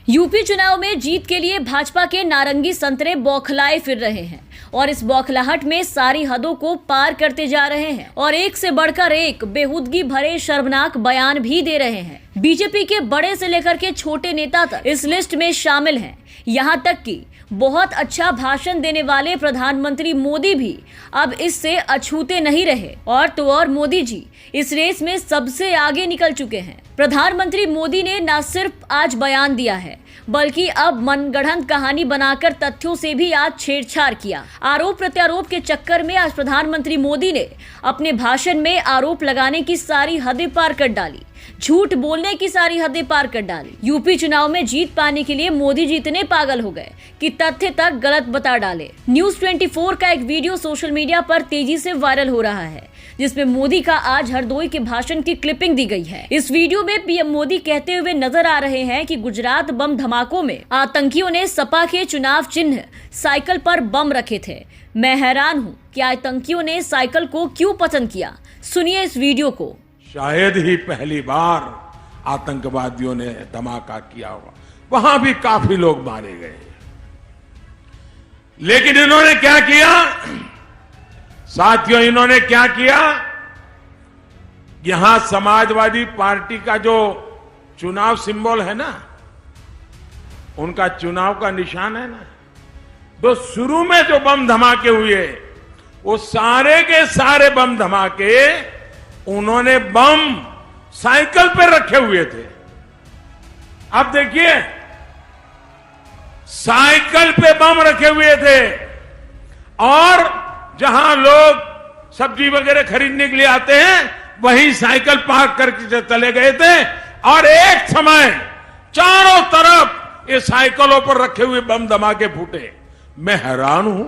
UP चुनाव में जीत के लिए भाजपा के नारंगी संतरे बौखलाए फिर रहे हैं और इस बौखलाहट में सारी हदों को पार करते जा रहे हैं और एक से बढ़कर एक बेहूदगी भरे शर्मनाक बयान भी दे रहे हैं। बीजेपी के बड़े से लेकर के छोटे नेता तक इस लिस्ट में शामिल हैं। यहाँ तक कि बहुत अच्छा भाषण देने वाले प्रधानमंत्री मोदी भी अब इससे अछूते नहीं रहे और तो और मोदी जी इस रेस में सबसे आगे निकल चुके हैं। प्रधानमंत्री मोदी ने न सिर्फ आज बयान दिया है बल्कि अब मनगढ़ंत कहानी बनाकर तथ्यों से भी आज छेड़छाड़ किया। आरोप प्रत्यारोप के चक्कर में आज प्रधानमंत्री मोदी ने अपने भाषण में आरोप लगाने की सारी हदें पार कर डाली, झूठ बोलने की सारी हदें पार कर डाली। यूपी चुनाव में जीत पाने के लिए मोदी जी इतने पागल हो गए कि तथ्य तक गलत बता डाले। न्यूज़ 24 का एक वीडियो सोशल मीडिया पर तेजी से वायरल हो रहा है जिसमें मोदी का आज हरदोई के भाषण की क्लिपिंग दी गई है। इस वीडियो में पीएम मोदी कहते हुए नजर आ रहे हैं कि गुजरात बम धमाकों में आतंकियों ने सपा के चुनाव चिन्ह साइकिल पर बम रखे थे। मैं हैरान हूँ कि आतंकियों ने साइकिल को क्यों पसंद किया। सुनिए इस वीडियो को। शायद ही पहली बार आतंकवादियों ने धमाका किया होगा, वहां भी काफी लोग मारे गए, लेकिन इन्होंने क्या किया साथियों, इन्होंने क्या किया, यहां समाजवादी पार्टी का जो चुनाव सिंबल है ना, उनका चुनाव का निशान है ना, तो शुरू में जो बम धमाके हुए वो सारे के सारे बम धमाके उन्होंने बम साइकिल पे रखे हुए थे। अब देखिए साइकिल पे बम रखे हुए थे और जहां लोग सब्जी वगैरह खरीदने के लिए आते हैं वहीं साइकिल पार्क करके चले गए थे और एक समय चारों तरफ ये साइकिलों पर रखे हुए बम धमाके फूटे। मैं हैरान हूं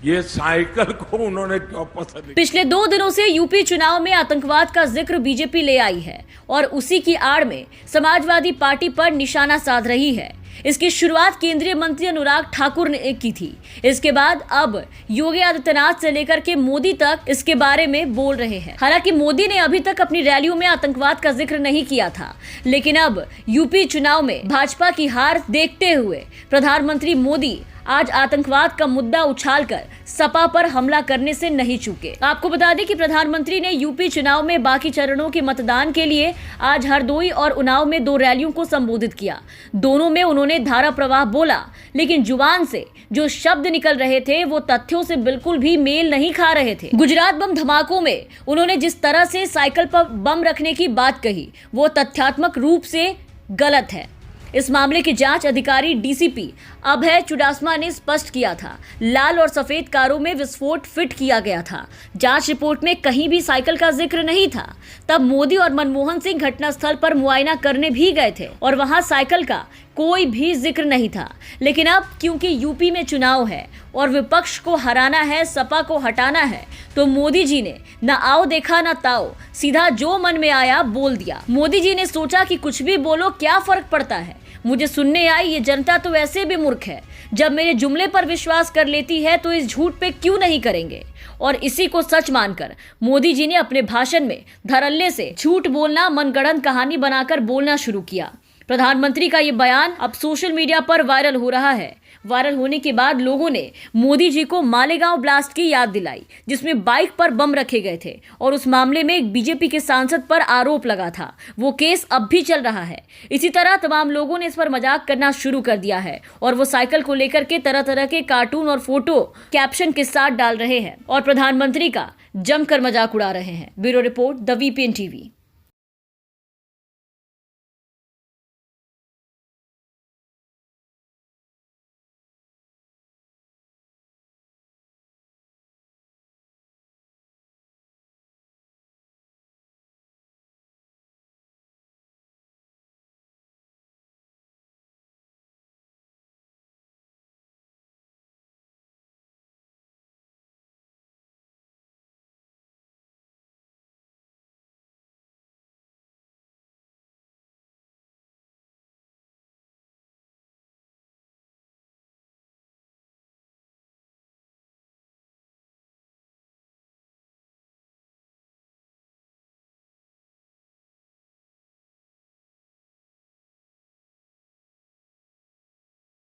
ये साइकिल को उन्होंने क्यों पसंद किया। पिछले 2 दिनों से यूपी चुनाव में आतंकवाद का जिक्र बीजेपी ले आई है और उसी की आड़ में समाजवादी पार्टी पर निशाना साध रही है। इसकी शुरुआत केंद्रीय मंत्री अनुराग ठाकुर ने की थी। इसके बाद अब योगी आदित्यनाथ से लेकर के मोदी तक इसके बारे में बोल रहे हैं। हालांकि मोदी ने अभी तक अपनी रैलियों में आतंकवाद का जिक्र नहीं किया था, लेकिन अब यूपी चुनाव में भाजपा की हार देखते हुए प्रधानमंत्री मोदी आज आतंकवाद का मुद्दा उछालकर सपा पर हमला करने से नहीं चूके। आपको बता दें कि प्रधानमंत्री ने यूपी चुनाव में बाकी चरणों के मतदान के लिए आज हरदोई और उन्नाव में 2 रैलियों को संबोधित किया। दोनों में उन्होंने धारा प्रवाह बोला, लेकिन जुबान से जो शब्द निकल रहे थे वो तथ्यों से बिल्कुल भी मेल नहीं खा रहे थे। गुजरात बम धमाकों में उन्होंने जिस तरह से साइकिल पर बम रखने की बात कही वो तथ्यात्मक रूप से गलत है। इस मामले की जांच अधिकारी डीसीपी अभय चुडासमा ने स्पष्ट किया था। लाल और सफेद कारों में विस्फोट फिट किया गया था। जांच रिपोर्ट में कहीं भी साइकिल का जिक्र नहीं था। तब मोदी और मनमोहन सिंह घटनास्थल पर मुआयना करने भी गए थे और वहां साइकिल का कोई भी जिक्र नहीं था। लेकिन अब क्योंकि यूपी में चुनाव है और विपक्ष को हराना है, सपा को हटाना है, तो मोदी जी ने न आओ देखा न ताओ, सीधा जो मन में आया बोल दिया। मोदी जी ने सोचा कि कुछ भी बोलो, क्या फर्क पड़ता है, मुझे सुनने आई, ये जनता तो वैसे भी मूर्ख है, जब मेरे जुमले पर विश्वास कर लेती है तो इस झूठ पे क्यों नहीं करेंगे। और इसी को सच मानकर मोदी जी ने अपने भाषण में धड़ल्ले से झूठ बोलना, मनगढ़ंत कहानी बनाकर बोलना शुरू किया। प्रधानमंत्री का ये बयान अब सोशल मीडिया पर वायरल हो रहा है। वायरल होने के बाद लोगों ने मोदी जी को मालेगांव ब्लास्ट की याद दिलाई, जिसमें बाइक पर बम रखे गए थे और उस मामले में एक बीजेपी के सांसद पर आरोप लगा था। वो केस अब भी चल रहा है। इसी तरह तमाम लोगों ने इस पर मजाक करना शुरू कर दिया है और वो साइकिल को लेकर के तरह तरह के कार्टून और फोटो कैप्शन के साथ डाल रहे हैं और प्रधानमंत्री का जमकर मजाक उड़ा रहे हैं। Bureau report, the VPN TV.